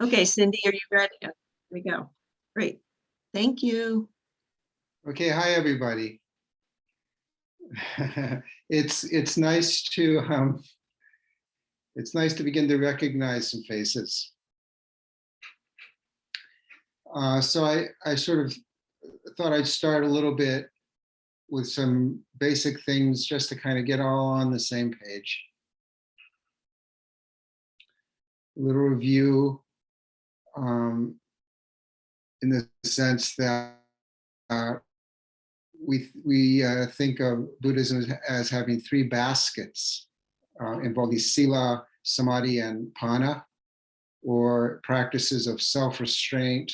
Okay, Cindy, are you ready? Here we go. Great. Thank you. Okay, hi everybody. It's nice to begin to recognize some faces. So I sort of thought I'd start a little bit with some basic things just to kind of get all on the same page. A little review in the sense that we think of Buddhism as having three baskets involving sila, samadhi, and panna, or practices of self-restraint,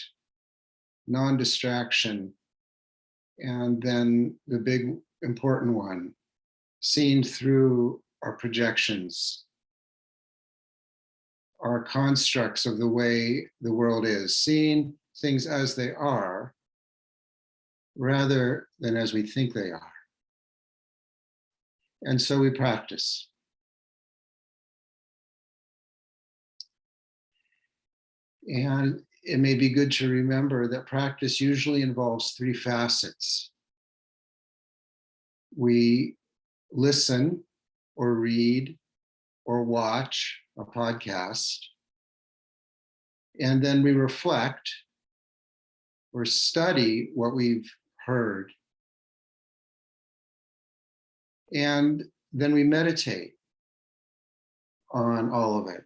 non-distraction, and then the big important one, seen through our projections, our constructs of the way the world is, seeing things as they are rather than as we think they are. And so we practice. And it may be good to remember that practice usually involves three facets. We listen or read or watch a podcast, and then we reflect or study what we've heard, and then we meditate on all of it.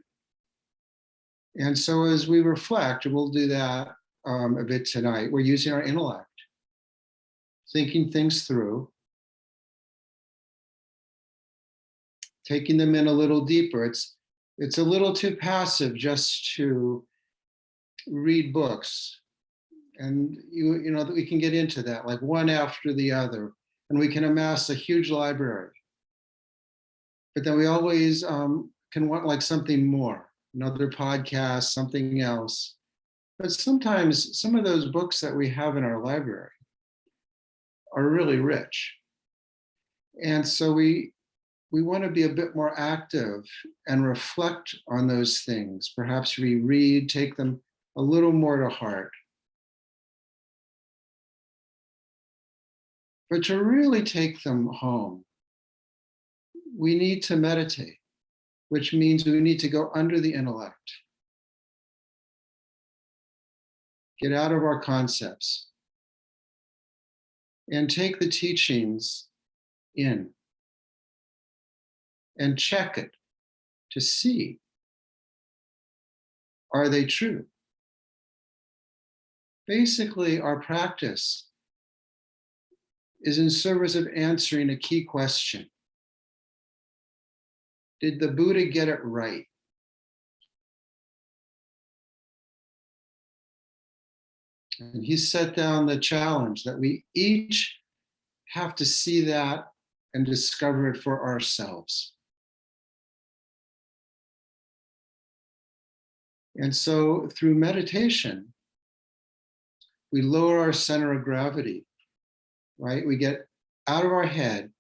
And so as we reflect, and we'll do that a bit tonight, we're using our intellect, thinking things through, taking them in a little deeper. It's a little too passive just to read books. And you know that we can get into that, like one after the other, and we can amass a huge library. But then we always can want like something more, another podcast, something else. But sometimes some of those books that we have in our library are really rich. And so we want to be a bit more active and reflect on those things. Perhaps reread, take them a little more to heart. But to really take them home, we need to meditate, which means we need to go under the intellect, get out of our concepts, and take the teachings in and check it to see, are they true? Basically, our practice is in service of answering a key question. Did the Buddha get it right? And he set down the challenge that we each have to see that and discover it for ourselves. And so through meditation, we lower our center of gravity, right? We get out of our head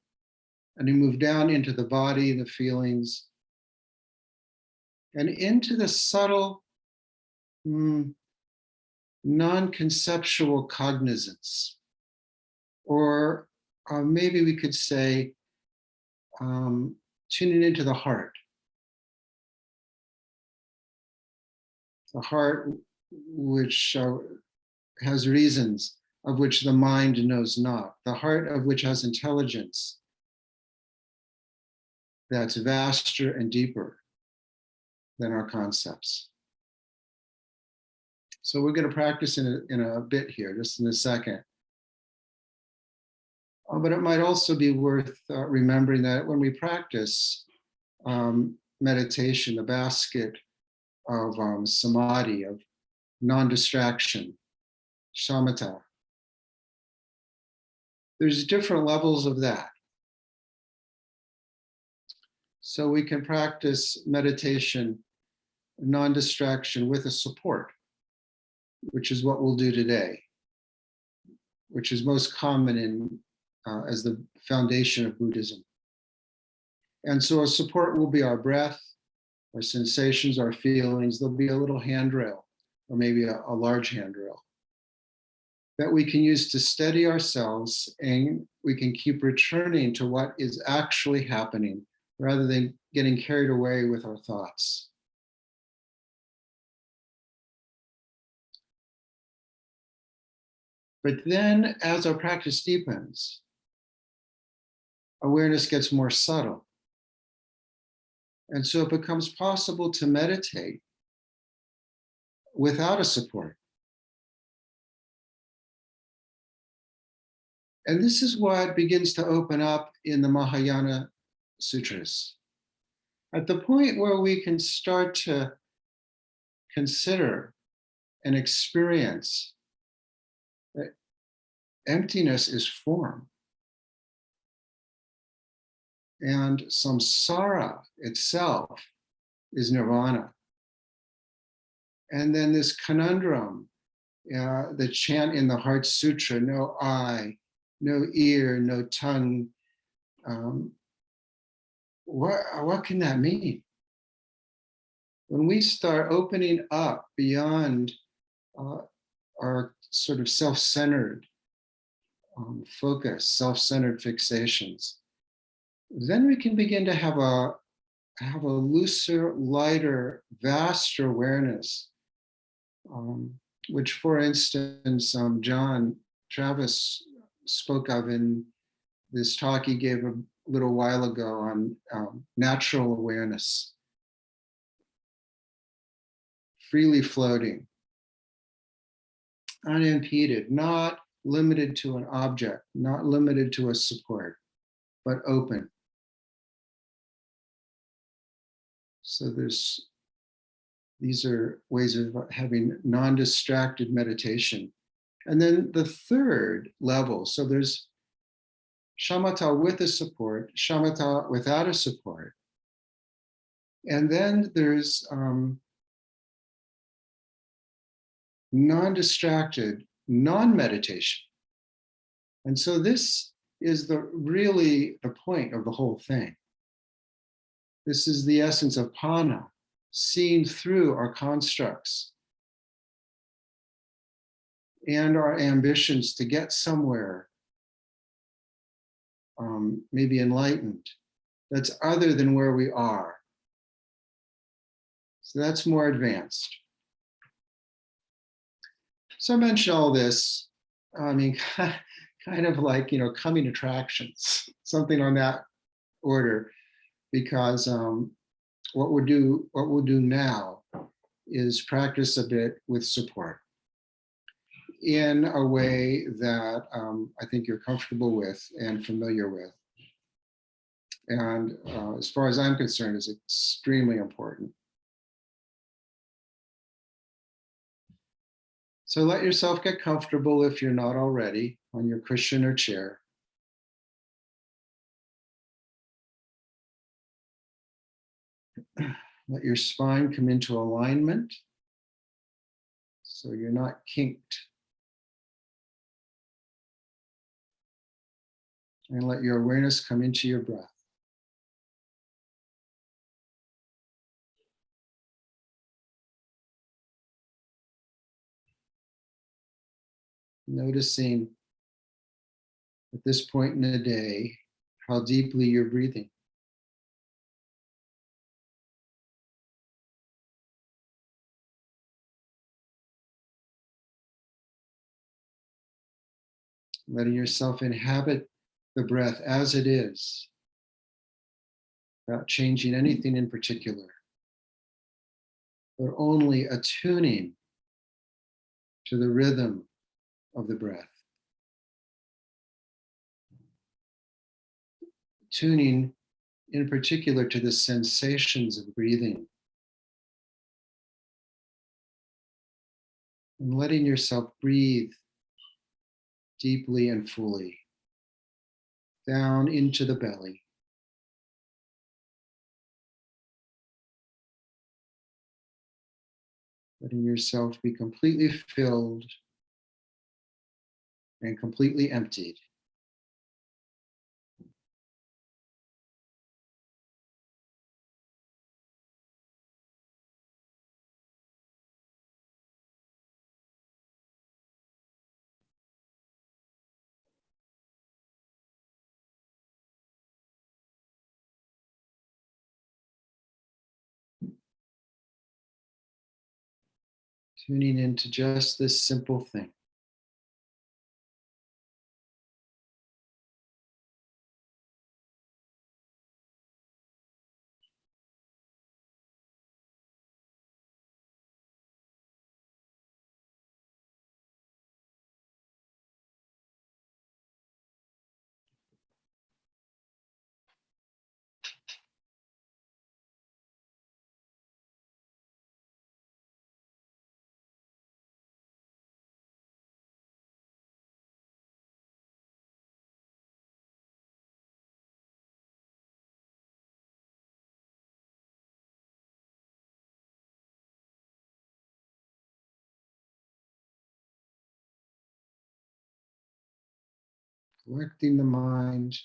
and we move down into the body, the feelings, and into the subtle, non-conceptual cognizance. Or maybe we could say, tuning into the heart. The heart, which has reasons of which the mind knows not. The heart of which has intelligence that's vaster and deeper than our concepts. So we're going to practice in a bit here, just in a second. But it might also be worth remembering that when we practice meditation, the basket of samadhi, of non-distraction, shamatha, there's different levels of that. So we can practice meditation, non-distraction with a support, which is what we'll do today, which is most common in as the foundation of Buddhism. And so a support will be our breath, our sensations, our feelings. There'll be a little handrail or maybe a large handrail that we can use to steady ourselves, and we can keep returning to what is actually happening rather than getting carried away with our thoughts. But then as our practice deepens, awareness gets more subtle. And so it becomes possible to meditate without a support. And this is what begins to open up in the Mahayana sutras. At the point where we can start to consider and experience that emptiness is form, and samsara itself is nirvana. And then this conundrum, the chant in the Heart Sutra, no eye, no ear, no tongue. What can that mean? When we start opening up beyond our sort of self-centered focus, self-centered fixations, then we can begin to have a looser, lighter, vaster awareness, which, for instance, John Travis spoke of in this talk he gave a little while ago on natural awareness, freely floating, unimpeded, not limited to an object, not limited to a support, but open. So these are ways of having non-distracted meditation. And then the third level, so there's shamatha with a support, shamatha without a support. And then there's non-distracted, non-meditation. And so this is really the point of the whole thing. This is the essence of pana, seeing through our constructs and our ambitions to get somewhere, maybe enlightened, that's other than where we are. So that's more advanced. So I mentioned all this, I mean, kind of like, coming attractions, something on that order, because what we'll do now is practice a bit with support in a way that I think you're comfortable with and familiar with. And as far as I'm concerned, is extremely important. So let yourself get comfortable, if you're not already, on your cushion or chair. Let your spine come into alignment so you're not kinked. And let your awareness come into your breath. Noticing at this point in the day how deeply you're breathing. Letting yourself inhabit the breath as it is, without changing anything in particular, but only attuning to the rhythm of the breath. Tuning in particular to the sensations of breathing. And letting yourself breathe deeply and fully down into the belly. Letting yourself be completely filled and completely emptied. Tuning into just this simple thing. Collecting the mind,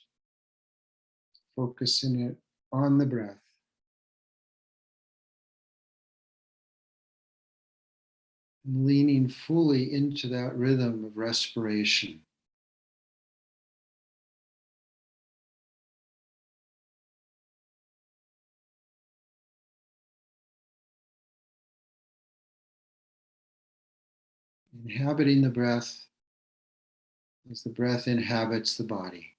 focusing it on the breath. And leaning fully into that rhythm of respiration. Inhabiting the breath as the breath inhabits the body.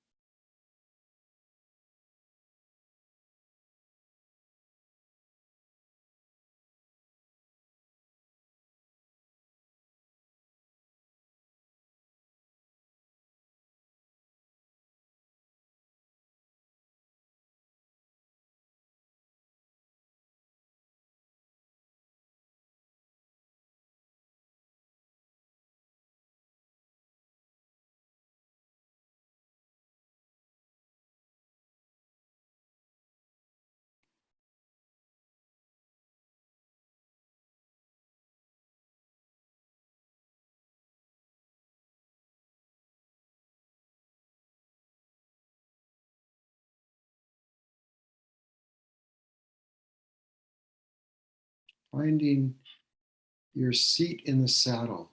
Finding your seat in the saddle.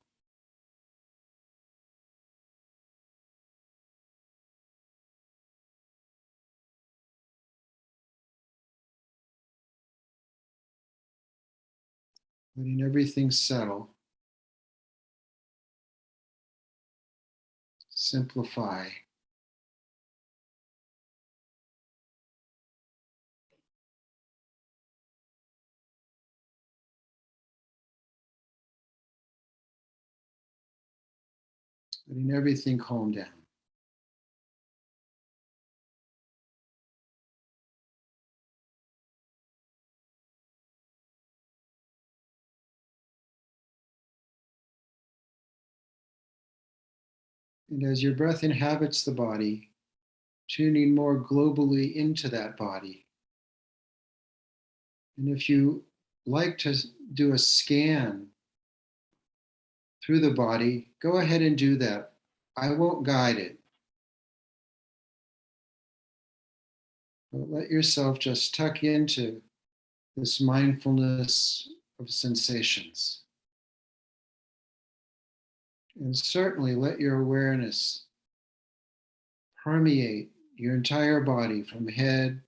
Letting everything settle. Simplify. Letting everything calm down. And as your breath inhabits the body, tuning more globally into that body. And if you like to do a scan through the body, go ahead and do that. I won't guide it. But let yourself just tuck into this mindfulness of sensations. And certainly let your awareness permeate your entire body from head,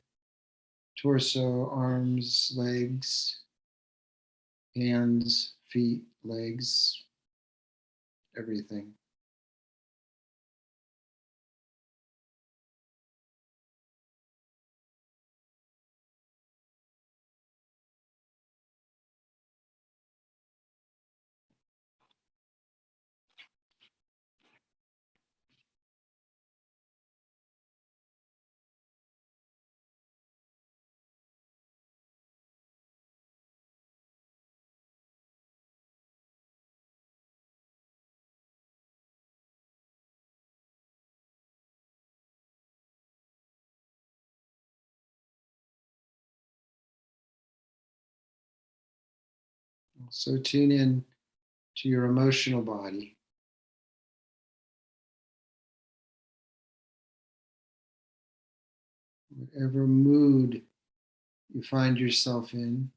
torso, arms, legs, hands, feet, legs, everything. So tune in to your emotional body. Whatever mood you find yourself in,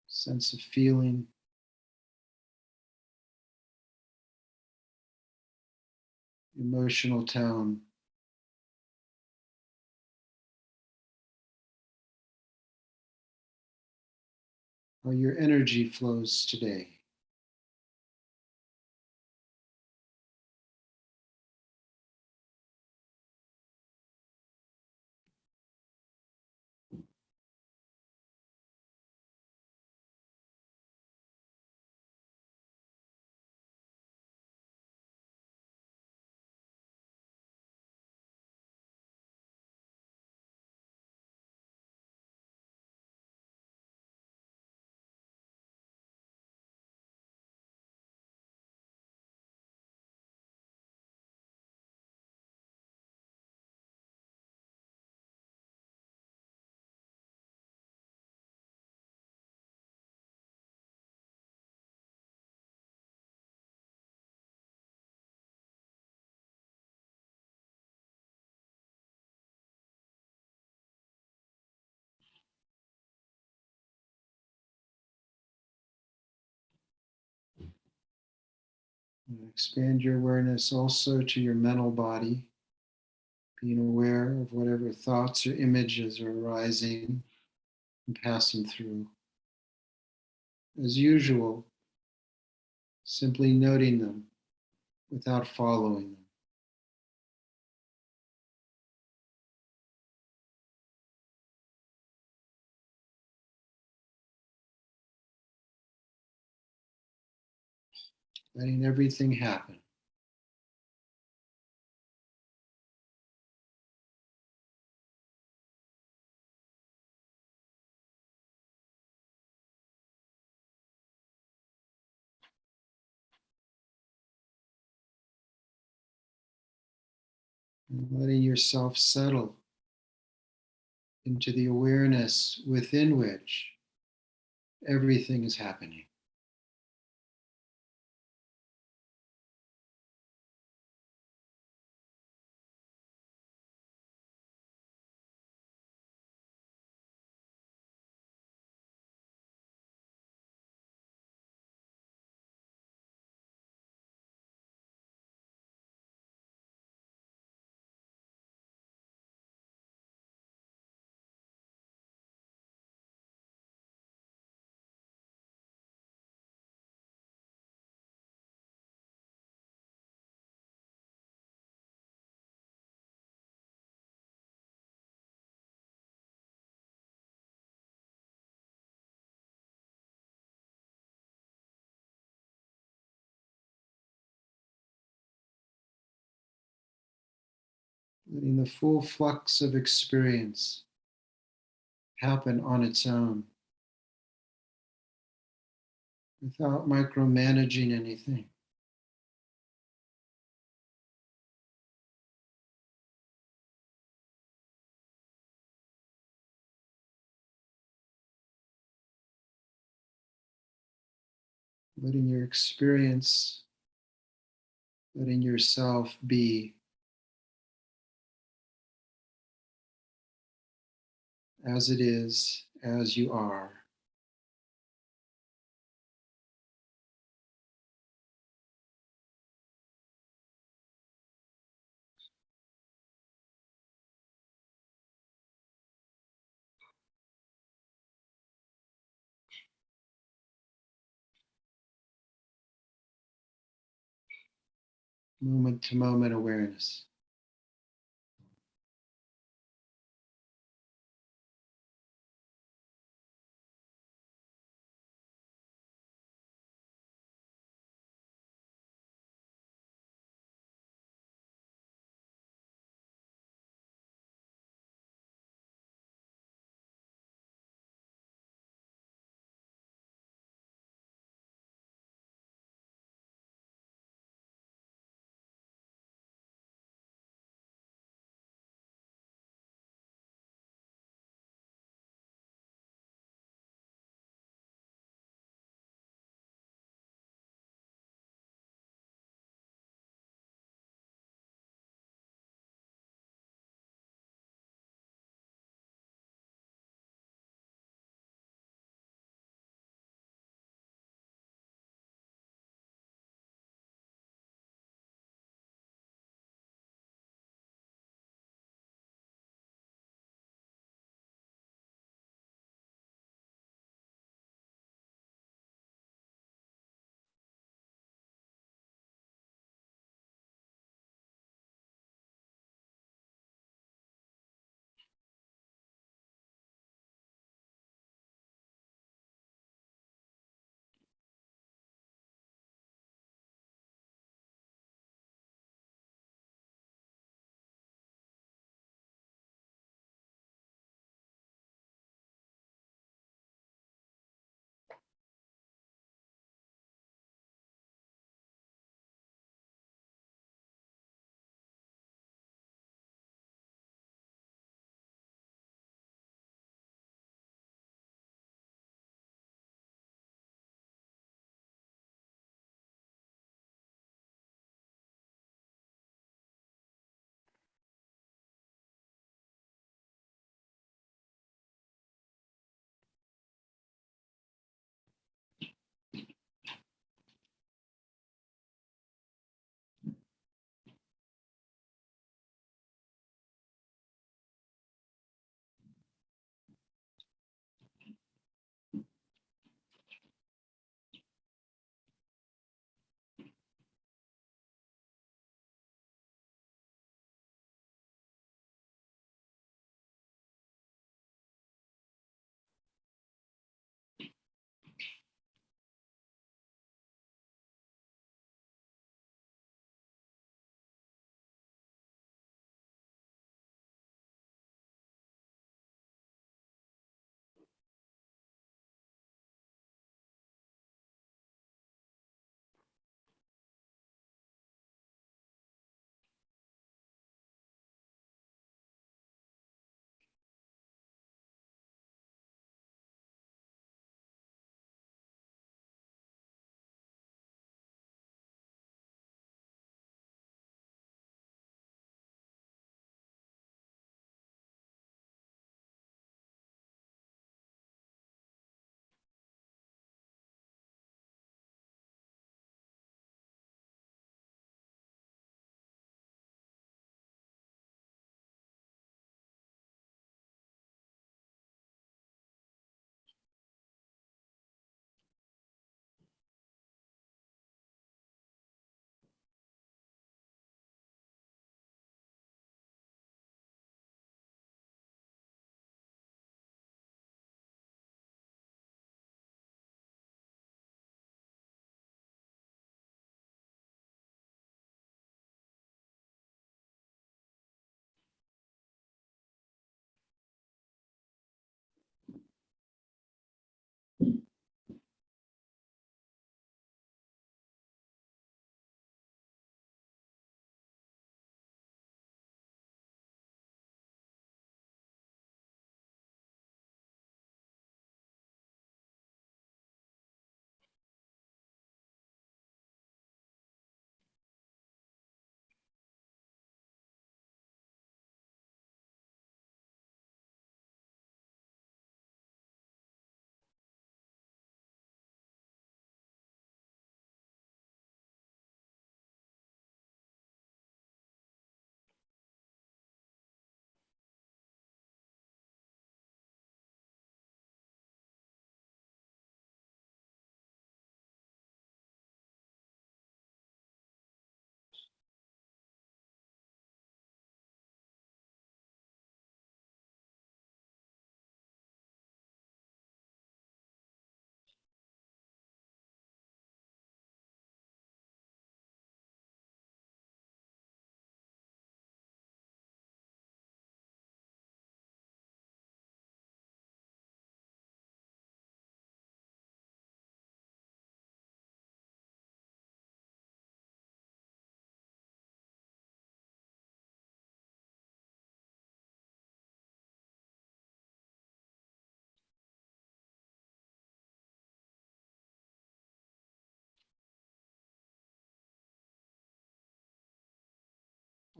sense of feeling. emotional tone. How your energy flows today. And expand your awareness also to your mental body, being aware of whatever thoughts or images are arising and passing through. As usual, simply noting them without following them. Letting everything happen. And letting yourself settle into the awareness within which everything is happening. Letting the full flux of experience happen on its own without micromanaging anything. Letting your experience, letting yourself be as it is, as you are. Moment to moment awareness.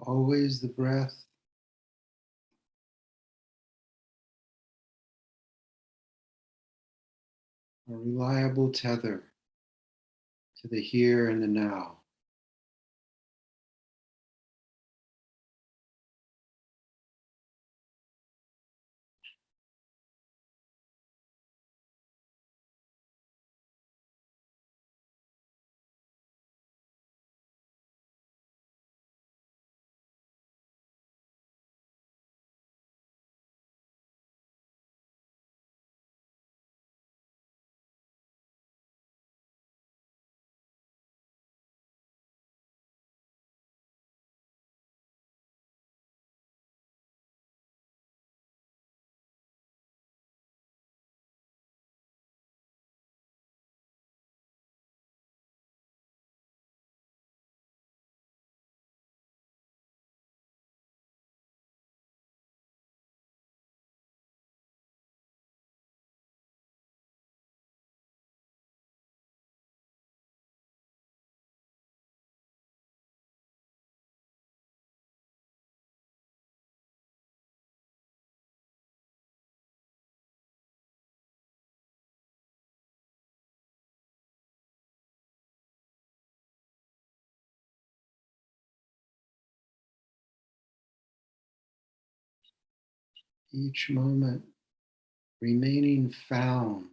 always the breath. A reliable tether to the here and the now. Each moment remaining found.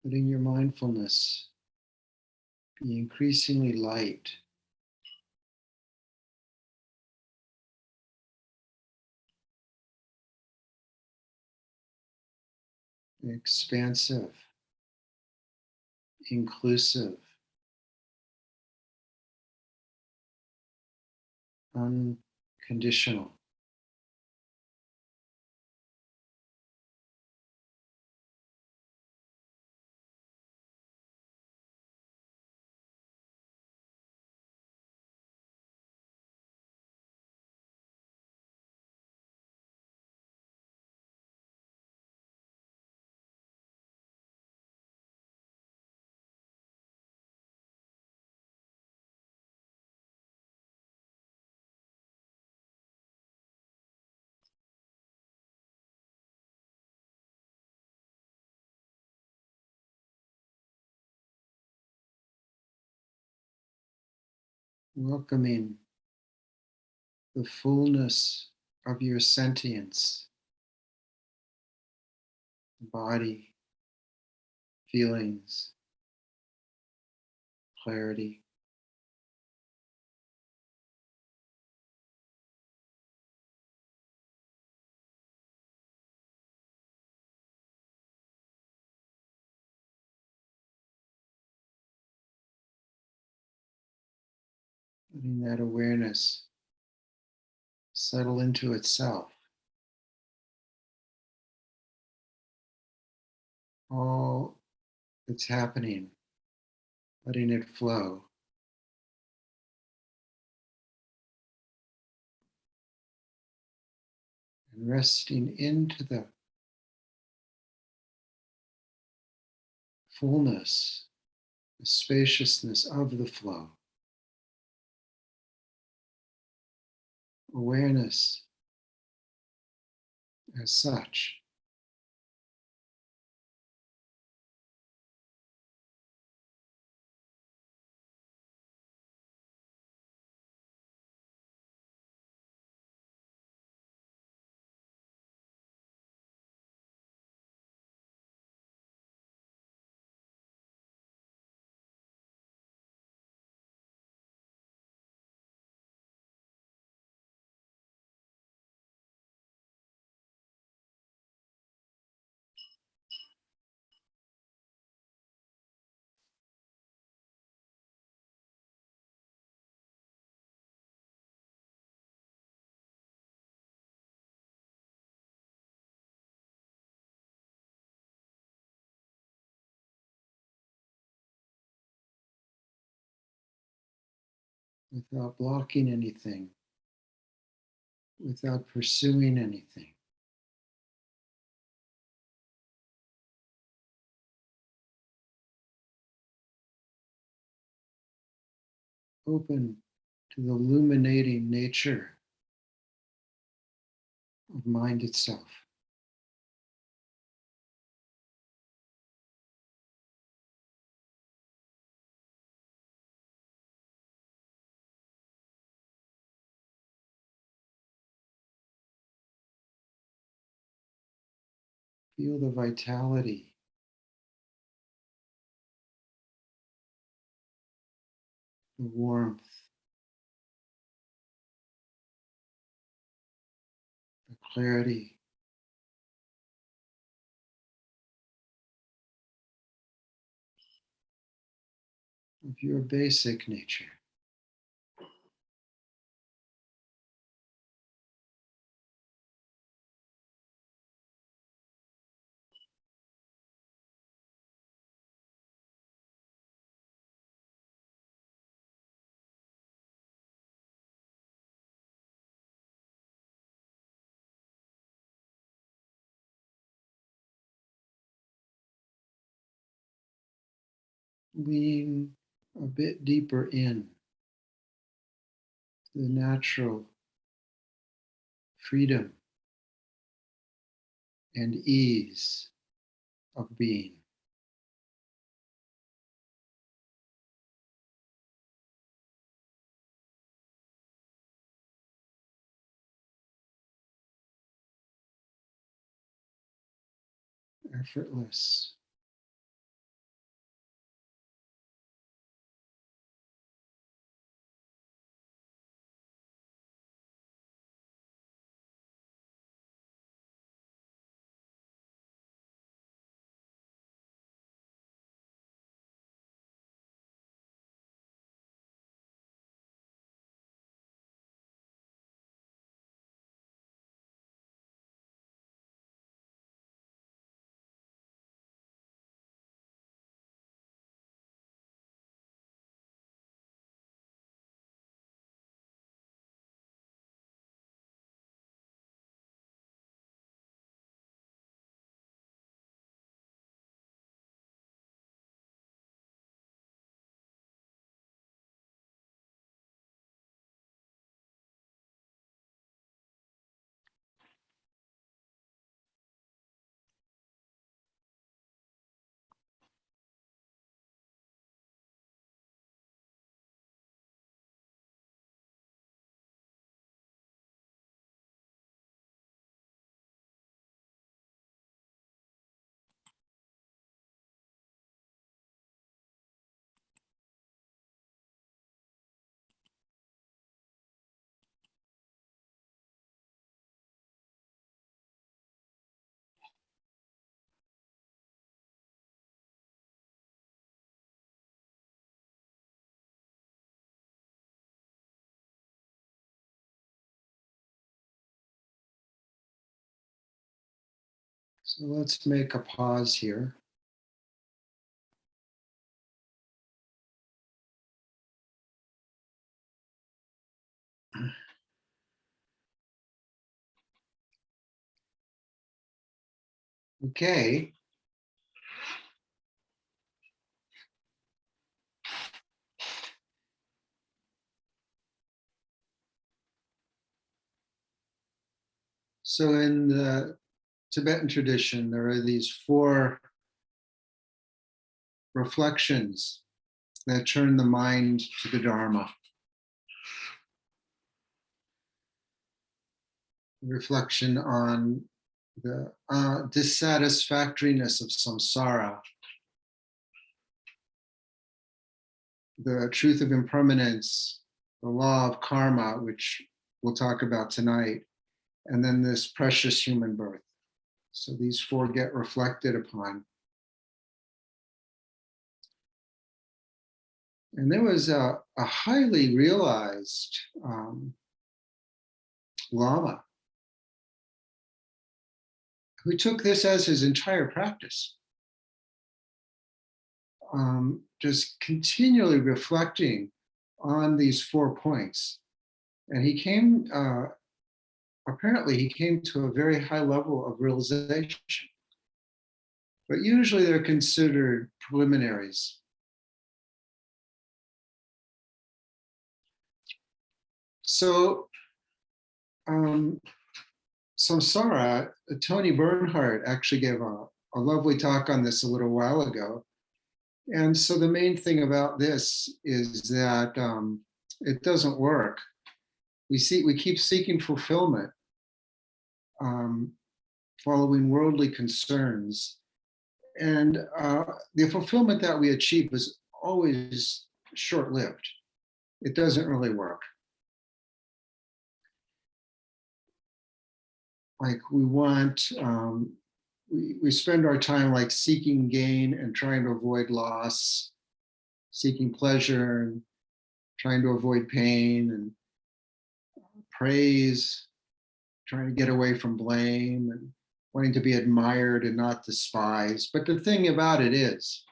letting your mindfulness be increasingly light, expansive, inclusive, unconditional. Welcoming the fullness of your sentience, body, feelings, clarity. Letting that awareness settle into itself. All that's happening, letting it flow. And resting into the fullness, the spaciousness of the flow. Awareness as such. Without blocking anything, without pursuing anything. Open to the illuminating nature of mind itself. Feel the vitality, the warmth, the clarity, of your basic nature. Lean a bit deeper in to the natural freedom and ease of being. Effortless, So let's make a pause here. Okay. So in the Tibetan tradition, there are these 4 reflections that turn the mind to the Dharma. Reflection on the dissatisfactoriness of samsara, the truth of impermanence, the law of karma, which we'll talk about tonight, and then this precious human birth. So these 4 get reflected upon. And there was a highly realized Lama who took this as his entire practice, just continually reflecting on these 4 points. And he came, apparently he came to a very high level of realization. But usually they're considered preliminaries. So samsara, Tony Bernhardt actually gave a lovely talk on this a little while ago. And so the main thing about this is that it doesn't work. We keep seeking fulfillment, following worldly concerns. And the fulfillment that we achieve is always short-lived. It doesn't really work. Like we want, we spend our time like seeking gain and trying to avoid loss, seeking pleasure and trying to avoid pain, and praise, trying to get away from blame, and wanting to be admired and not despised. But the thing about it is,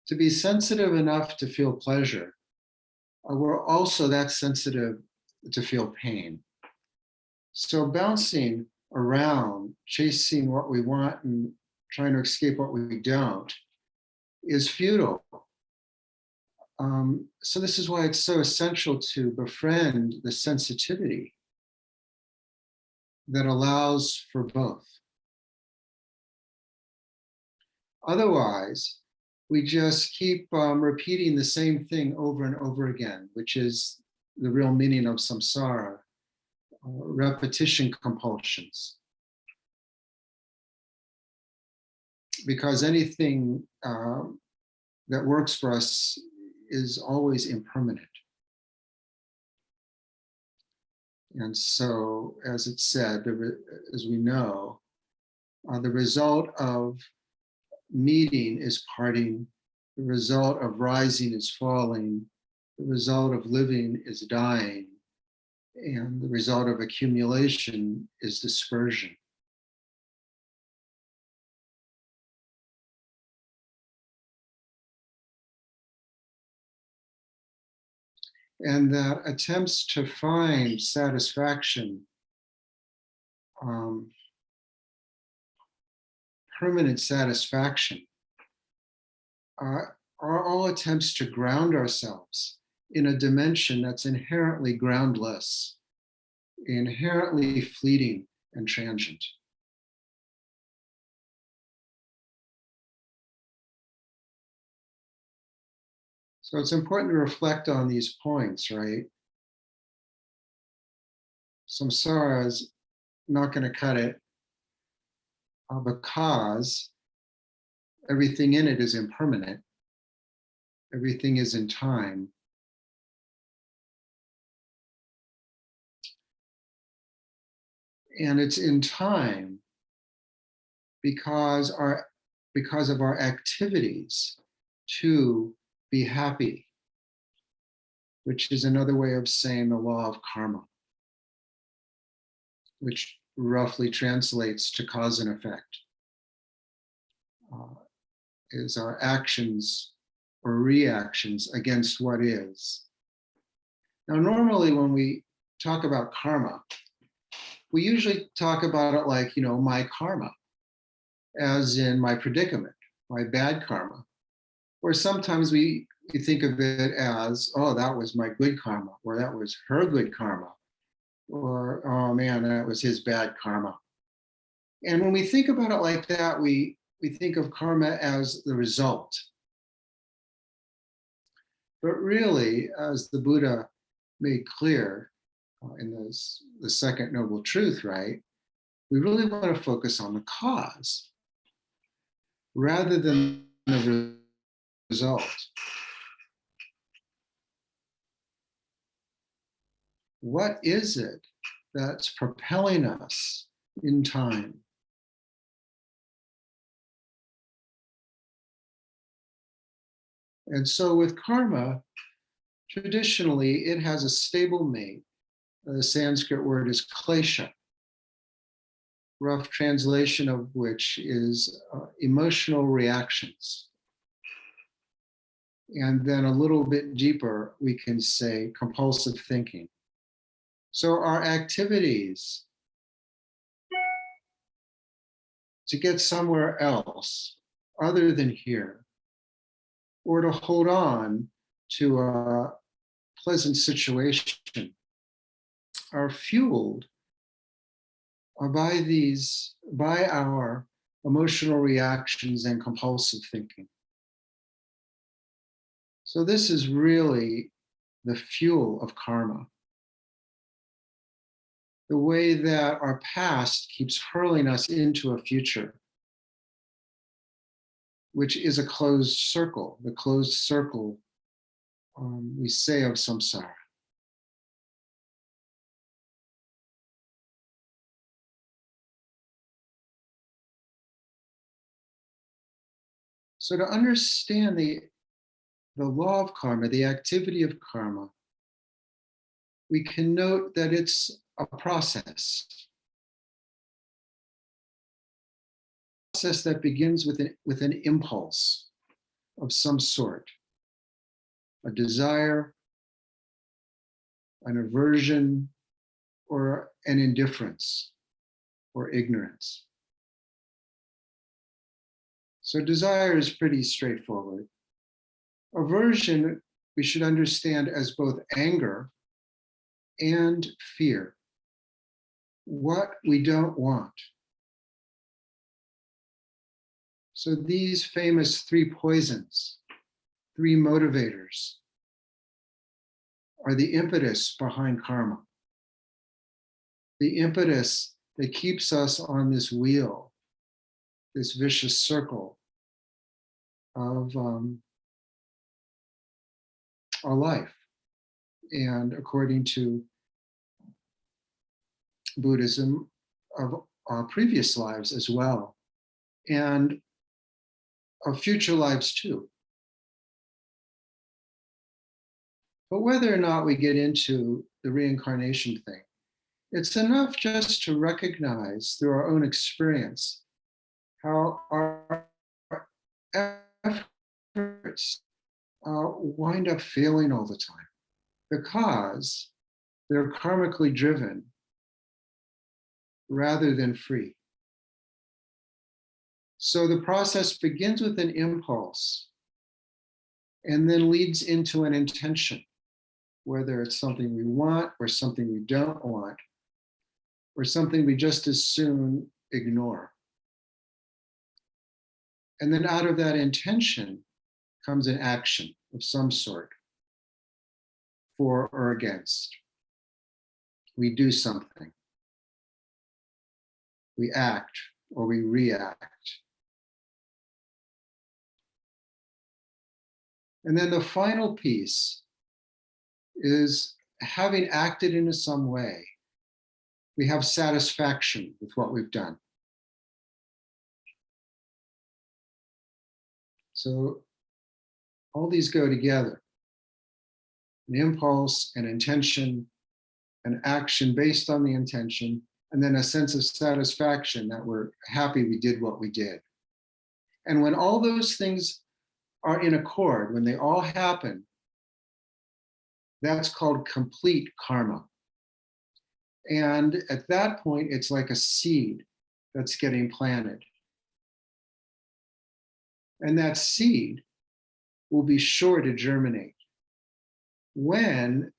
to be sensitive enough to feel pleasure, we're also that sensitive to feel pain. So bouncing around, chasing what we want and trying to escape what we don't is futile. So this is why it's so essential to befriend the sensitivity that allows for both. Otherwise, we just keep repeating the same thing over and over again, which is the real meaning of samsara, repetition compulsions. Because anything that works for us is always impermanent. And so, as it said, as we know, the result of meeting is parting, the result of rising is falling, the result of living is dying, and the result of accumulation is dispersion. And that attempts to find satisfaction, permanent satisfaction, are all attempts to ground ourselves in a dimension that's inherently groundless, inherently fleeting and transient. So it's important to reflect on these points, right? Samsara is not going to cut it because everything in it is impermanent. Everything is in time. And it's in time because of our activities to be happy, which is another way of saying the law of karma, which roughly translates to cause and effect. Is our actions or reactions against what is. Now, normally when we talk about karma, we usually talk about it like, my karma, as in my predicament, my bad karma. Or sometimes we think of it as, oh, that was my good karma, or that was her good karma, or, oh man, that was his bad karma. And when we think about it like that, we think of karma as the result. But really, as the Buddha made clear in the second noble truth, right? We really want to focus on the cause rather than the result. What is it that's propelling us in time? And so with karma, traditionally, it has a stable mate. The Sanskrit word is klesha, rough translation of which is emotional reactions. And then a little bit deeper, we can say compulsive thinking. So our activities to get somewhere else other than here, or to hold on to a pleasant situation, are fueled by our emotional reactions and compulsive thinking. So this is really the fuel of karma. The way that our past keeps hurling us into a future, which is a closed circle, the closed circle, we say, of samsara. So to understand the law of karma, the activity of karma, we can note that it's a process. A process that begins with an impulse of some sort, a desire, an aversion, or an indifference or ignorance. So desire is pretty straightforward. Aversion, we should understand as both anger and fear. What we don't want. So these famous three poisons, three motivators, are the impetus behind karma. The impetus that keeps us on this wheel, this vicious circle of our life. And according to Buddhism, of our previous lives as well, and of future lives too. But whether or not we get into the reincarnation thing, it's enough just to recognize through our own experience how our efforts wind up failing all the time because they're karmically driven rather than free. So the process begins with an impulse and then leads into an intention, whether it's something we want or something we don't want, or something we just as soon ignore. And then out of that intention comes an action of some sort, for or against. We do something. We act or we react. And then the final piece is, having acted in some way, we have satisfaction with what we've done. So all these go together. An impulse, an intention, an action based on the intention, and then a sense of satisfaction that we're happy we did what we did. And when all those things are in accord, when they all happen, that's called complete karma. And at that point, it's like a seed that's getting planted. And that seed will be sure to germinate when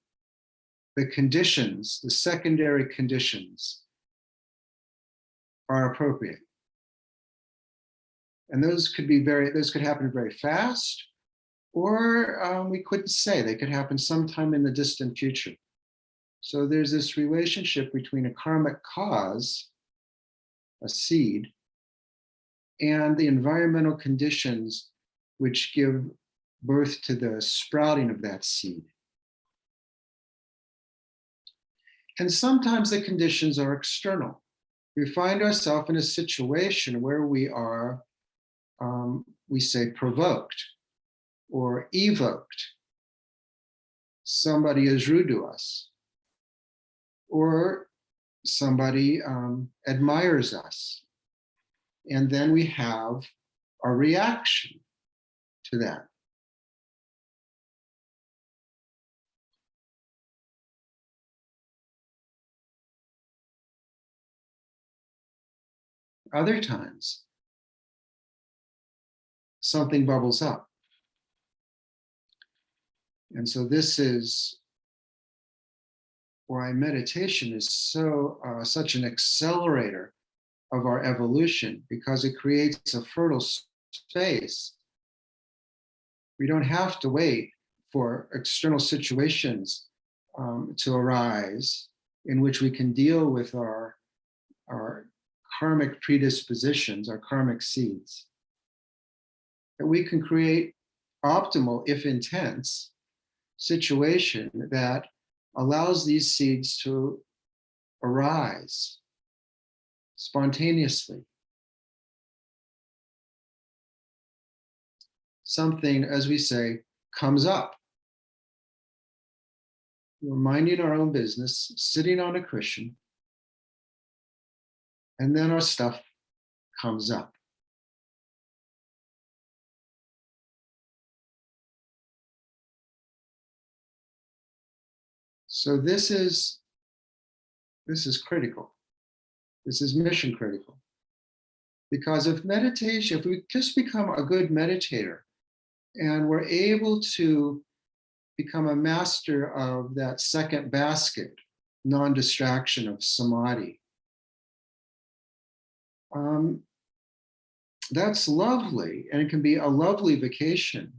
the conditions, the secondary conditions, are appropriate. And those could happen very fast, or we couldn't say. They could happen sometime in the distant future. So there's this relationship between a karmic cause, a seed, and the environmental conditions which give birth to the sprouting of that seed. And sometimes the conditions are external. We find ourselves in a situation where we are, we say, provoked or evoked. Somebody is rude to us, or somebody admires us. And then we have a reaction to that. Other times, something bubbles up. And so this is why meditation is such an accelerator of our evolution, because it creates a fertile space. We don't have to wait for external situations to arise in which we can deal with our karmic predispositions, our karmic seeds. That we can create optimal, if intense, situation that allows these seeds to arise spontaneously. Something, as we say, comes up. We're minding our own business, sitting on a cushion, and then our stuff comes up. So this is critical. This is mission critical. Because if we just become a good meditator and we're able to become a master of that second basket, non-distraction of samadhi, that's lovely, and it can be a lovely vacation,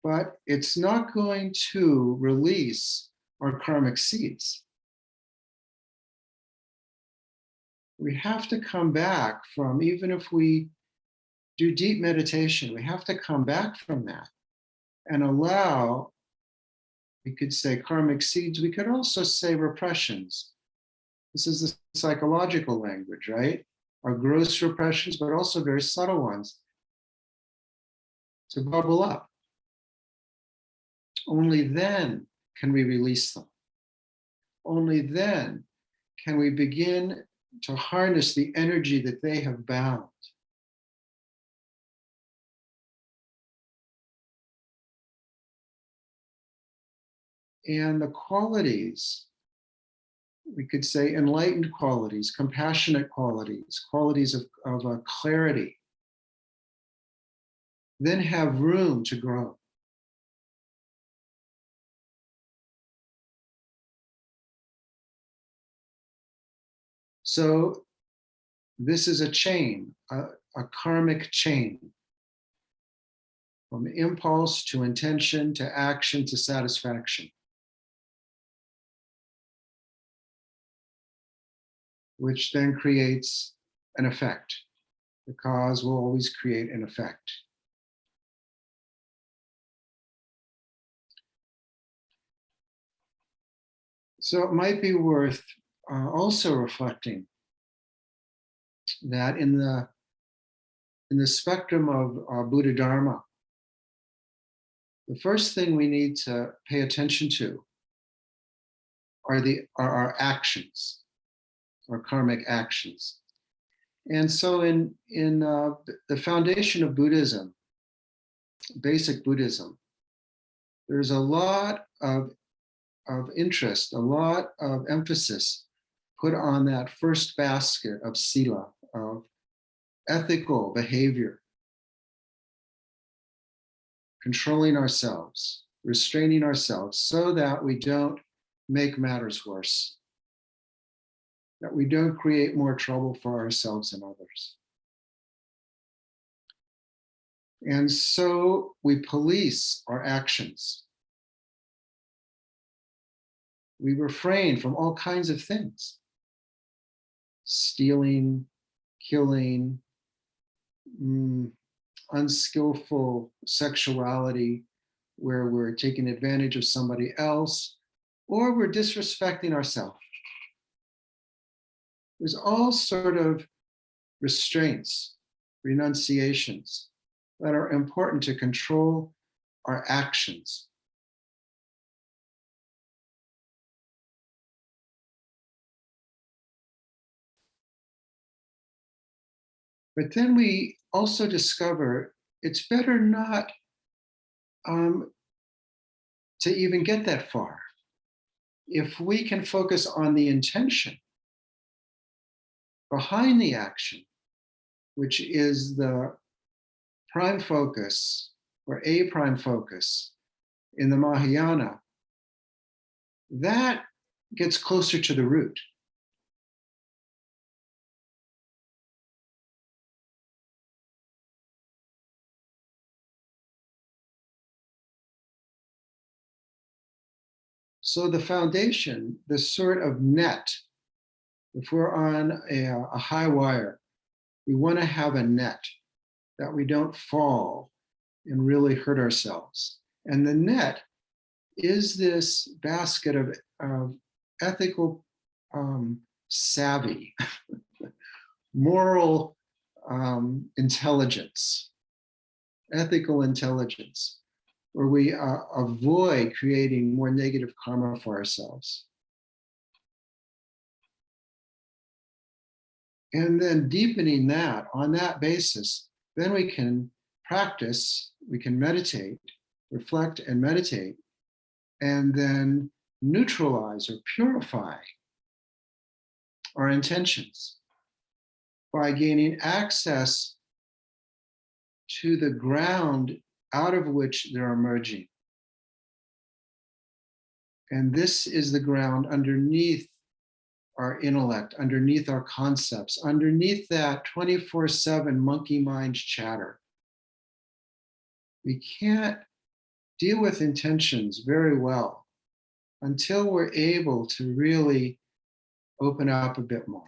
but it's not going to release our karmic seeds. We have to come back from, even if we do deep meditation, we have to come back from that and allow, we could say karmic seeds, we could also say repressions. This is the psychological language, right? Our gross repressions, but also very subtle ones, to bubble up. Only then can we release them. Only then can we begin to harness the energy that they have bound. And the qualities, we could say enlightened qualities, compassionate qualities, qualities of clarity, then have room to grow. So this is a chain, a karmic chain, from impulse to intention to action to satisfaction, which then creates an effect. The cause will always create an effect. So it might be worth also reflecting that in the spectrum of Buddha Dharma, the first thing we need to pay attention to are our actions. or karmic actions. And so in the foundation of Buddhism, basic Buddhism, there's a lot of interest, a lot of emphasis put on that first basket of sila, of ethical behavior, controlling ourselves, restraining ourselves so that we don't make matters worse, that we don't create more trouble for ourselves and others. And so we police our actions. We refrain from all kinds of things: stealing, killing, unskillful sexuality, where we're taking advantage of somebody else, or we're disrespecting ourselves. There's all sort of restraints, renunciations that are important to control our actions. But then we also discover it's better not to even get that far. If we can focus on the intention behind the action, which is the prime focus or a prime focus in the Mahayana, that gets closer to the root. So the foundation, the sort of net, if we're on a high wire, we want to have a net that we don't fall and really hurt ourselves. And the net is this basket of ethical savvy, moral intelligence, ethical intelligence, where we avoid creating more negative karma for ourselves. And then deepening that on that basis, then we can practice, we can meditate, reflect and meditate, and then neutralize or purify our intentions by gaining access to the ground out of which they're emerging. And this is the ground underneath our intellect, underneath our concepts, underneath that 24/7 monkey mind chatter. We can't deal with intentions very well until we're able to really open up a bit more,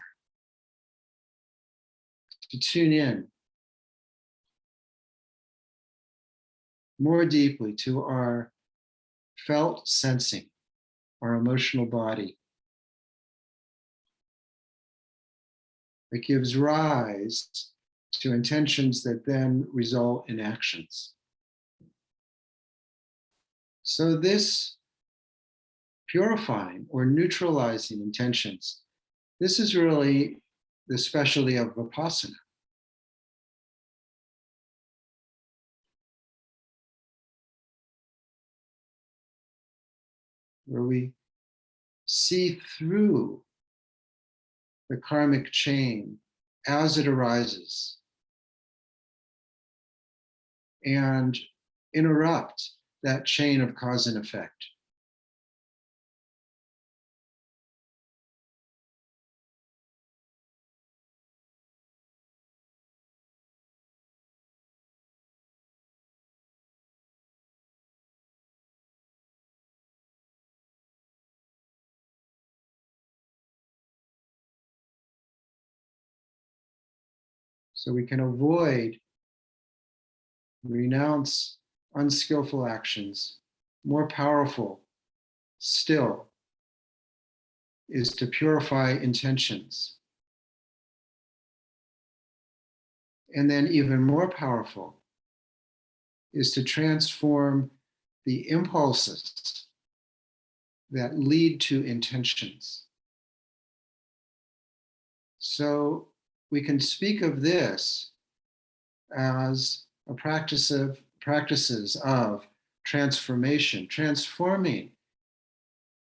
to tune in more deeply to our felt sensing, our emotional body. It gives rise to intentions that then result in actions. So this purifying or neutralizing intentions, this is really the specialty of Vipassana. Where we see through the karmic chain as it arises and interrupt that chain of cause and effect. So we can avoid, renounce unskillful actions. More powerful still is to purify intentions. And then even more powerful is to transform the impulses that lead to intentions. So we can speak of this as a practices of transformation, transforming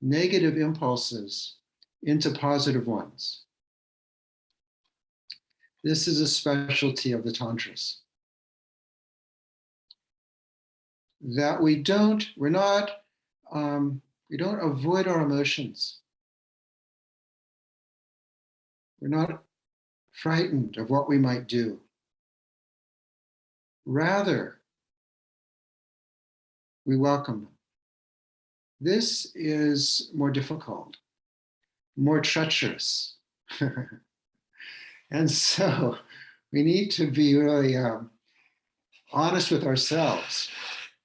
negative impulses into positive ones. This is a specialty of the Tantras. That we don't avoid our emotions. We're not frightened of what we might do. Rather, we welcome them. This is more difficult, more treacherous. And so we need to be really honest with ourselves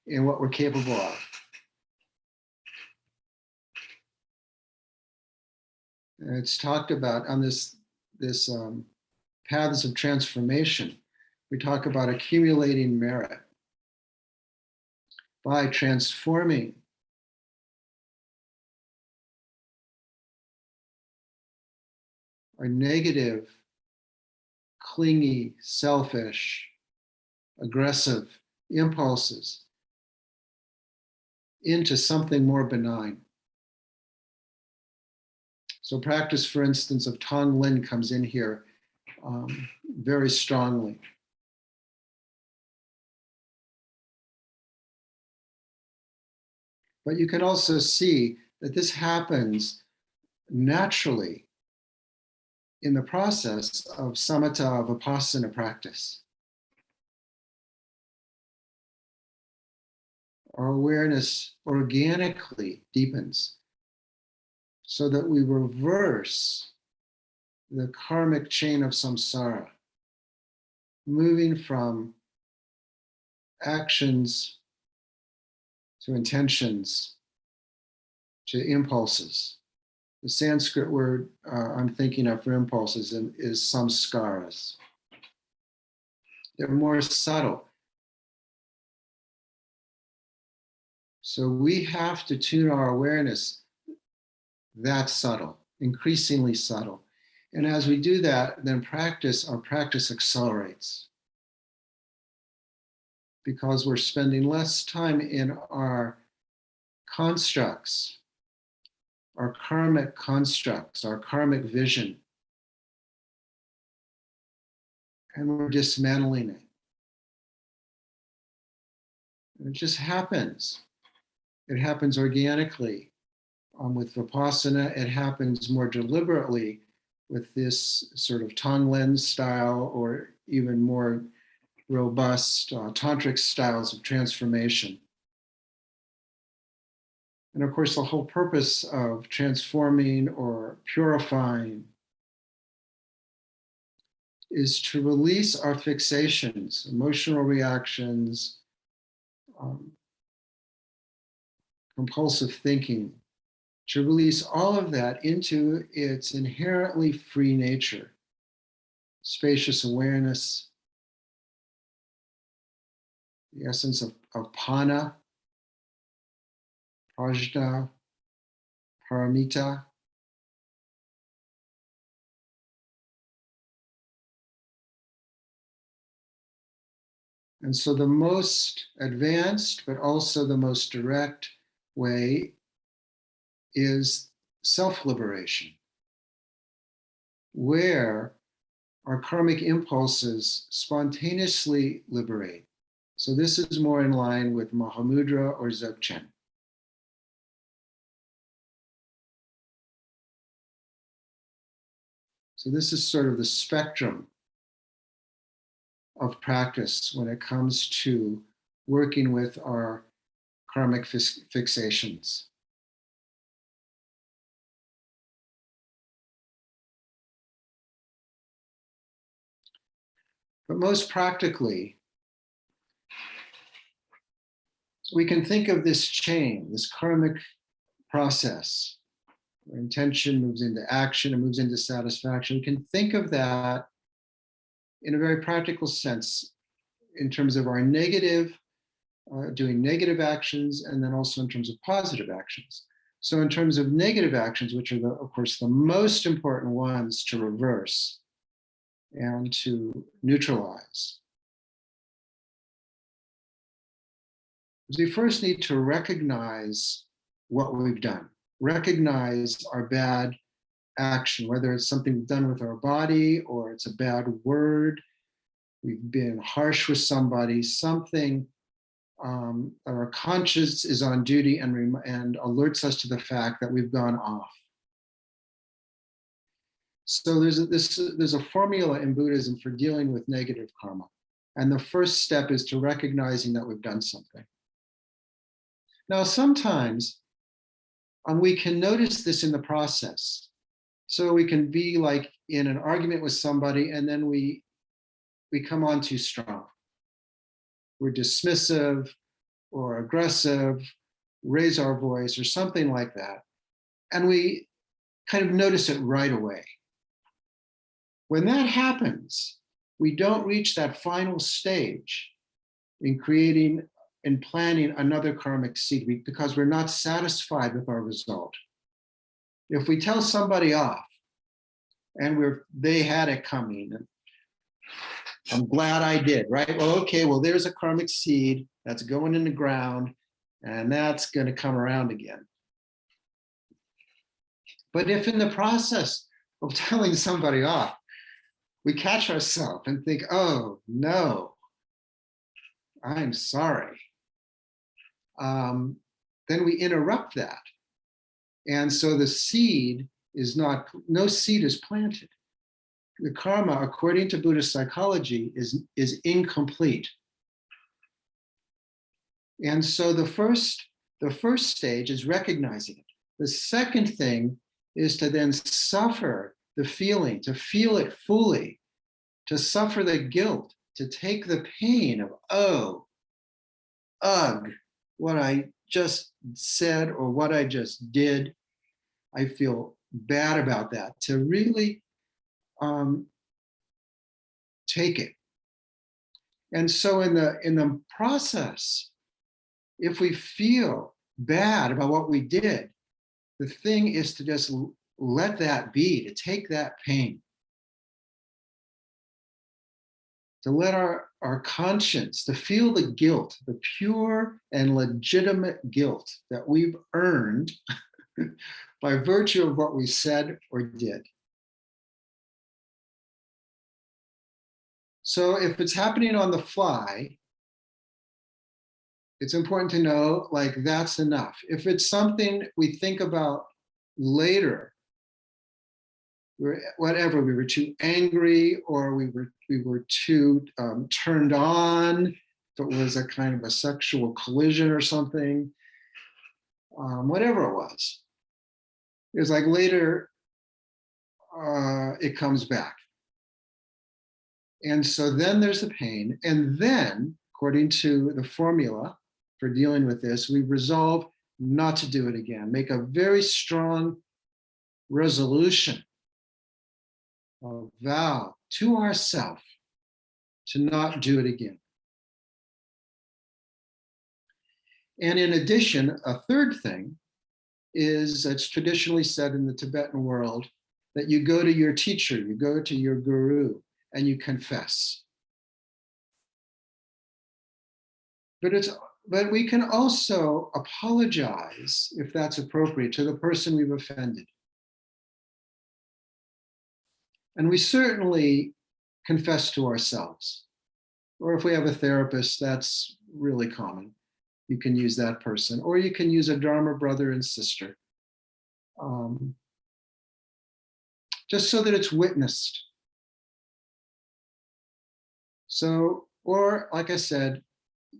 in what we're capable of. And it's talked about on this paths of transformation. We talk about accumulating merit by transforming our negative, clingy, selfish, aggressive impulses into something more benign. So practice, for instance, of Tonglen comes in here very strongly. But you can also see that this happens naturally in the process of samatha, of vipassana practice. Our awareness organically deepens so that we reverse the karmic chain of samsara, moving from actions to intentions to impulses. The Sanskrit word I'm thinking of for impulses is samskaras. They're more subtle. So we have to tune our awareness that subtle, increasingly subtle. And as we do that, then our practice accelerates. Because we're spending less time in our constructs, our karmic constructs, our karmic vision. And we're dismantling it. And it just happens. It happens organically. With Vipassana, it happens more deliberately with this sort of Tonglen style or even more robust tantric styles of transformation. And of course, the whole purpose of transforming or purifying is to release our fixations, emotional reactions, compulsive thinking, to release all of that into its inherently free nature, spacious awareness, the essence of pana, prajna, paramita. And so the most advanced, but also the most direct way is self-liberation, where our karmic impulses spontaneously liberate. So this is more in line with Mahamudra or Dzogchen. So this is sort of the spectrum of practice when it comes to working with our karmic fixations. But most practically, we can think of this chain, this karmic process, where intention moves into action and moves into satisfaction. We can think of that in a very practical sense in terms of our negative, doing negative actions, and then also in terms of positive actions. So in terms of negative actions, which are, of course, the most important ones to reverse and to neutralize, we first need to recognize what we've done, recognize our bad action, whether it's something we've done with our body or it's a bad word, we've been harsh with somebody, something our conscience is on duty and alerts us to the fact that we've gone off. So there's a formula in Buddhism for dealing with negative karma. And the first step is to recognizing that we've done something. Now, sometimes we can notice this in the process. So we can be like in an argument with somebody and then we come on too strong. We're dismissive or aggressive, raise our voice or something like that. And we kind of notice it right away. When that happens, we don't reach that final stage in creating and planning another karmic seed because we're not satisfied with our result. If we tell somebody off and they had it coming, and I'm glad I did, right? Well, okay, well, there's a karmic seed that's going in the ground and that's going to come around again. But if in the process of telling somebody off, we catch ourselves and think, oh, no, I'm sorry. Then we interrupt that. And so the seed is no seed is planted. The karma, according to Buddhist psychology, is incomplete. And so the first stage is recognizing it. The second thing is to then suffer the feeling, to feel it fully, to suffer the guilt, to take the pain of, oh, ugh, what I just said or what I just did, I feel bad about that, to really take it. And so in the process, if we feel bad about what we did, the thing is to just let that be, to take that pain, to let our conscience, to feel the guilt, the pure and legitimate guilt that we've earned by virtue of what we said or did. So if it's happening on the fly, it's important to know, like, that's enough. If it's something we think about later, whatever, we were too angry or we were too turned on, if it was a kind of a sexual collision or something, whatever it was like later it comes back. And so then there's the pain. And then, according to the formula for dealing with this, we resolve not to do it again, make a very strong resolution, a vow to ourselves to not do it again. And in addition, a third thing is, it's traditionally said in the Tibetan world, that you go to your teacher, you go to your guru, and you confess. But we can also apologize, if that's appropriate, to the person we've offended. And we certainly confess to ourselves. Or if we have a therapist, that's really common. You can use that person, or you can use a Dharma brother and sister. Just so that it's witnessed. So, or like I said,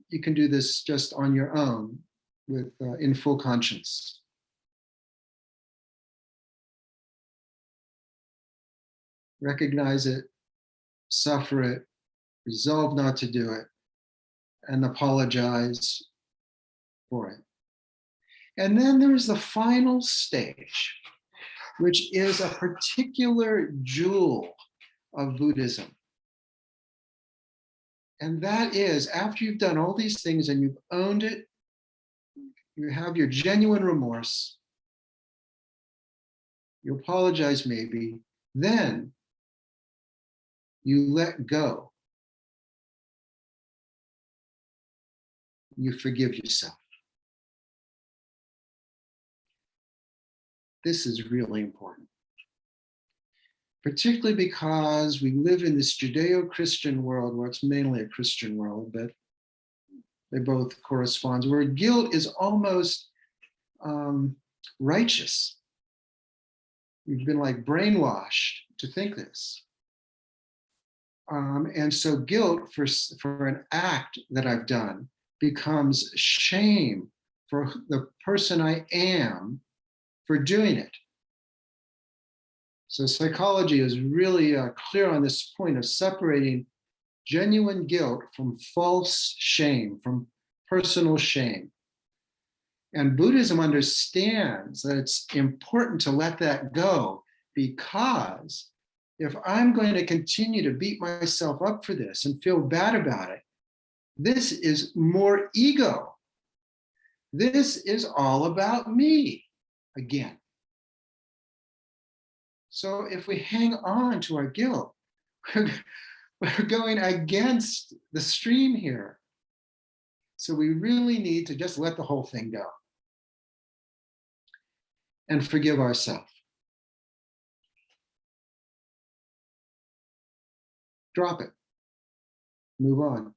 you can do this just on your own with in full conscience. Recognize it, suffer it, resolve not to do it, and apologize for it. And then there's the final stage, which is a particular jewel of Buddhism. And that is, after you've done all these things and you've owned it, you have your genuine remorse, you apologize maybe, then you let go. You forgive yourself. This is really important, particularly because we live in this Judeo-Christian world where it's mainly a Christian world, but they both correspond, where guilt is almost righteous. We've been like brainwashed to think this. And so guilt for an act that I've done becomes shame for the person I am for doing it. So psychology is really clear on this point of separating genuine guilt from false shame, from personal shame. And Buddhism understands that it's important to let that go, because if I'm going to continue to beat myself up for this and feel bad about it, this is more ego. This is all about me again. So if we hang on to our guilt, we're going against the stream here. So we really need to just let the whole thing go and forgive ourselves. Drop it. Move on.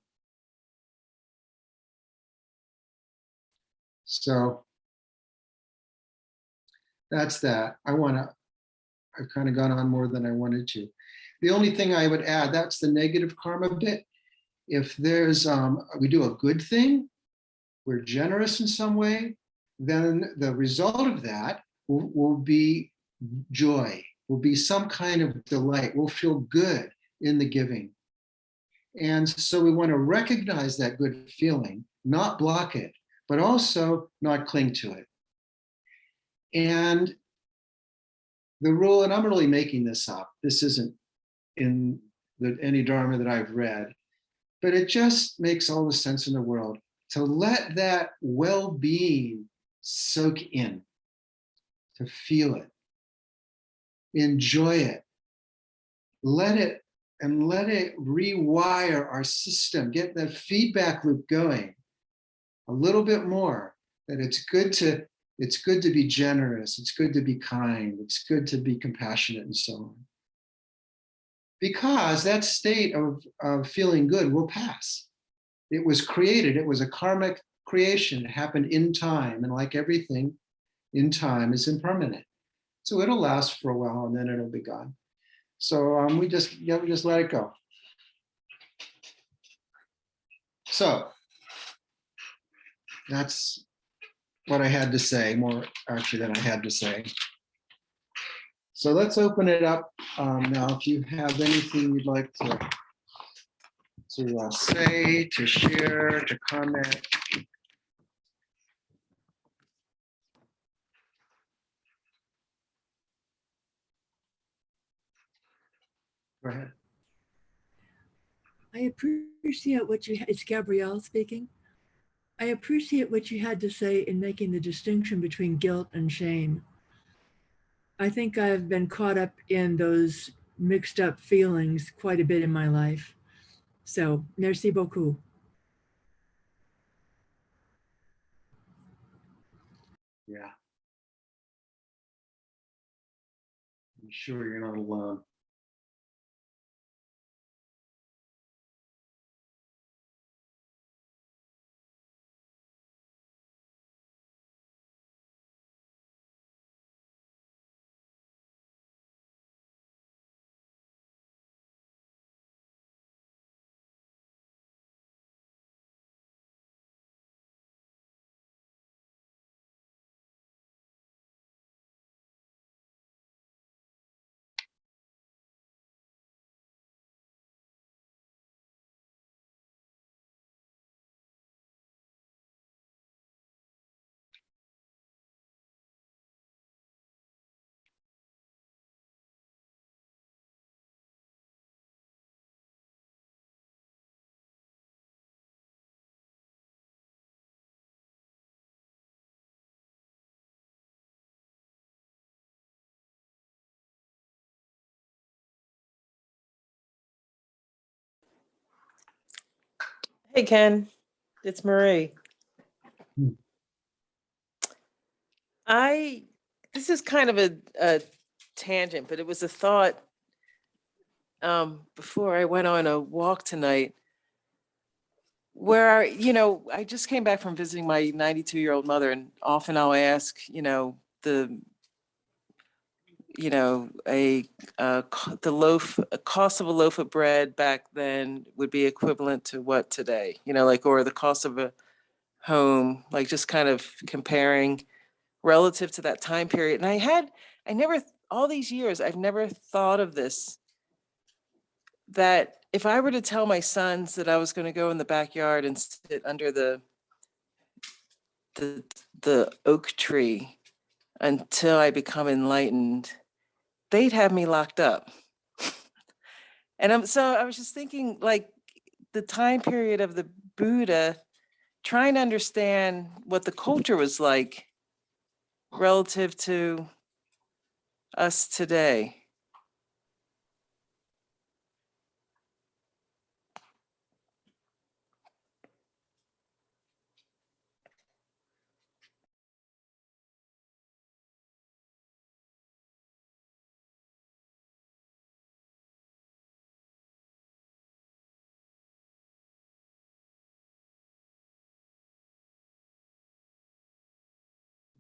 So that's that. I've kind of gone on more than I wanted to. The only thing I would add, that's the negative karma bit. If there's, we do a good thing, we're generous in some way, then the result of that will be joy, will be some kind of delight. We'll feel good in the giving. And so we want to recognize that good feeling, not block it, but also not cling to it. And the rule, and I'm really making this up, this isn't in any Dharma that I've read, but it just makes all the sense in the world to let that well-being soak in, to feel it, enjoy it, let it rewire our system, get that feedback loop going a little bit more, that it's good to be generous, it's good to be kind, it's good to be compassionate, and so on. Because that state of feeling good will pass. It was created, it was a karmic creation, it happened in time, and like everything in time is impermanent. So it'll last for a while and then it'll be gone. So we just let it go. So that's what I had to say, more actually than I had to say. So let's open it up now. If you have anything you'd like to say, to share, to comment. Go ahead. I appreciate what it's Gabrielle speaking. I appreciate what you had to say in making the distinction between guilt and shame. I think I've been caught up in those mixed up feelings quite a bit in my life. So, merci beaucoup. Yeah. I'm sure you're not alone. Hey, Ken, it's Marie. Hmm. This is kind of a tangent, but it was a thought before I went on a walk tonight where, I just came back from visiting my 92-year-old mother, and often I'll ask, the cost of a loaf of bread back then would be equivalent to what today, or the cost of a home, like just kind of comparing relative to that time period. And all these years, I've never thought of this, that if I were to tell my sons that I was going to go in the backyard and sit under the oak tree until I become enlightened, they'd have me locked up. And so I was just thinking, like, the time period of the Buddha, trying to understand what the culture was like relative to us today.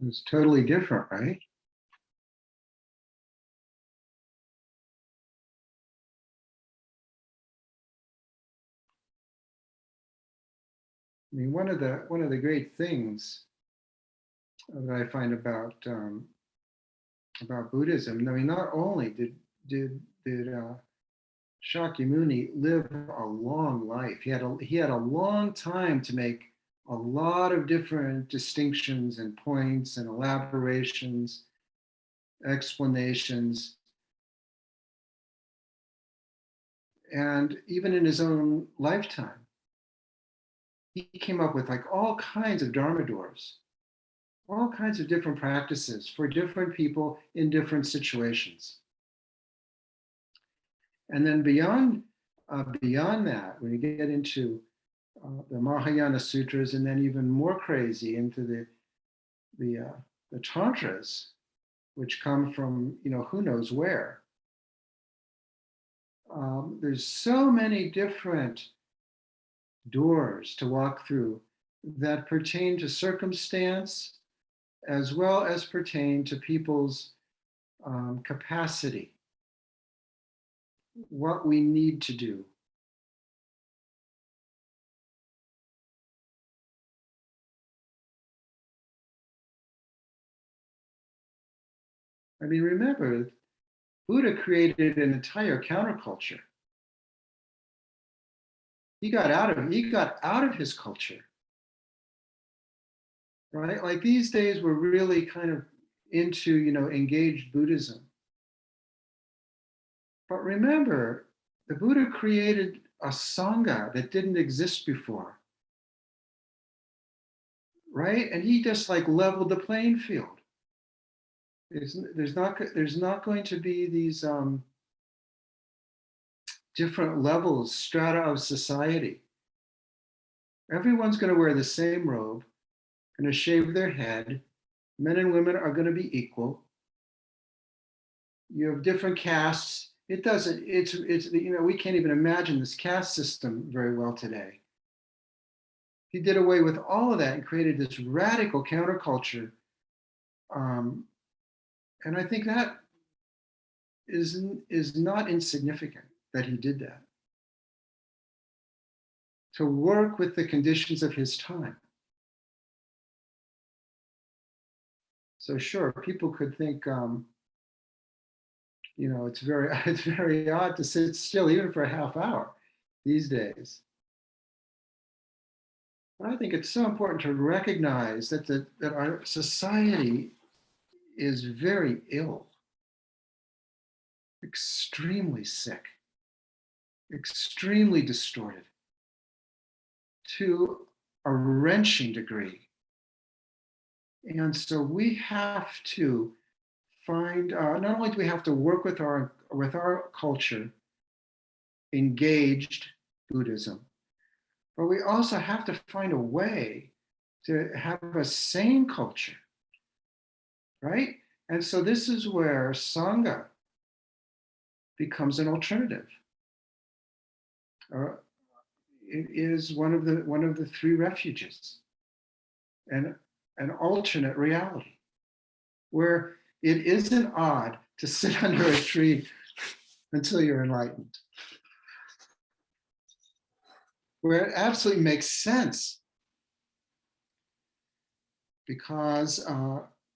It's totally different, right? I mean, one of the great things that I find about Buddhism. I mean, not only did Shakyamuni live a long life. He had a long time to make a lot of different distinctions and points and elaborations, explanations, and even in his own lifetime, he came up with like all kinds of dharma doors, all kinds of different practices for different people in different situations. And then beyond that, when you get into the Mahayana sutras, and then even more crazy into the tantras, which come from who knows where. There's so many different doors to walk through that pertain to circumstance as well as pertain to people's capacity, what we need to do. I mean, remember, Buddha created an entire counterculture. He got out of his culture, right? Like these days, we're really kind of into engaged Buddhism. But remember, the Buddha created a sangha that didn't exist before, right? And he just like leveled the playing field. There's not going to be these different levels, strata of society. Everyone's going to wear the same robe, going to shave their head. Men and women are going to be equal. You have different castes. It's we can't even imagine this caste system very well today. He did away with all of that and created this radical counterculture. And I think that is not insignificant that he did that. To work with the conditions of his time. So sure, people could think, it's very odd to sit still even for a half hour these days. But I think it's so important to recognize that our society is very ill, extremely sick, extremely distorted, to a wrenching degree. And so we have to find, not only do we have to work with our culture, engaged Buddhism, but we also have to find a way to have a sane culture, right? And so this is where Sangha becomes an alternative. It is one of the three refuges, and an alternate reality where it isn't odd to sit under a tree until you're enlightened, where it absolutely makes sense because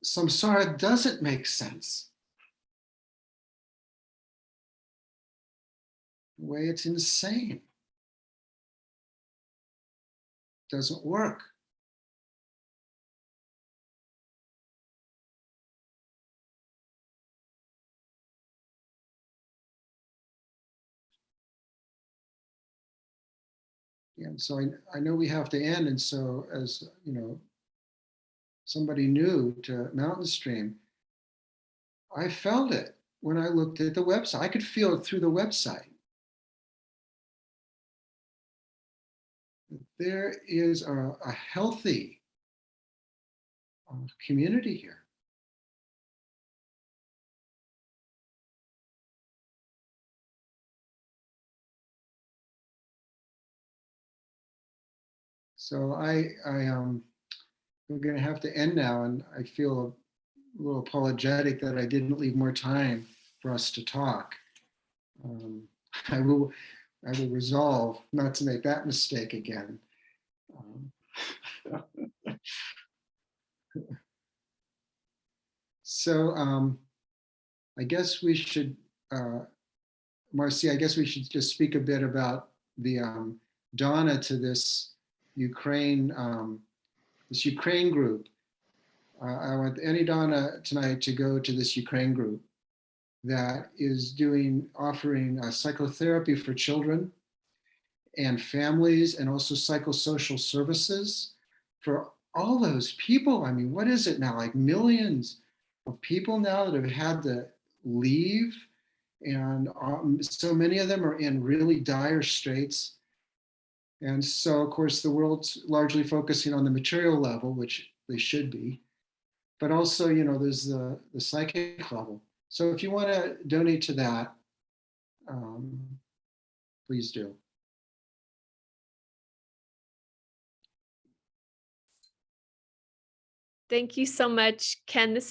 samsara doesn't make sense. The way it's insane. Doesn't work. And so I know we have to end. And so, as you know, somebody new to Mountain Stream, I felt it when I looked at the website. I could feel it through the website. There is a healthy community here. So we're going to have to end now, and I feel a little apologetic that I didn't leave more time for us to talk. I will resolve not to make that mistake again. So I guess we should, Marcy, I guess we should just speak a bit about the dana to this Ukraine group. I want any dana tonight to go to this Ukraine group that is offering psychotherapy for children and families, and also psychosocial services for all those people. I mean, what is it now? Like millions of people now that have had to leave, and so many of them are in really dire straits. And so, of course, the world's largely focusing on the material level, which they should be, but also, you know, there's the psychic level. So if you want to donate to that, please do. Thank you so much, Ken. This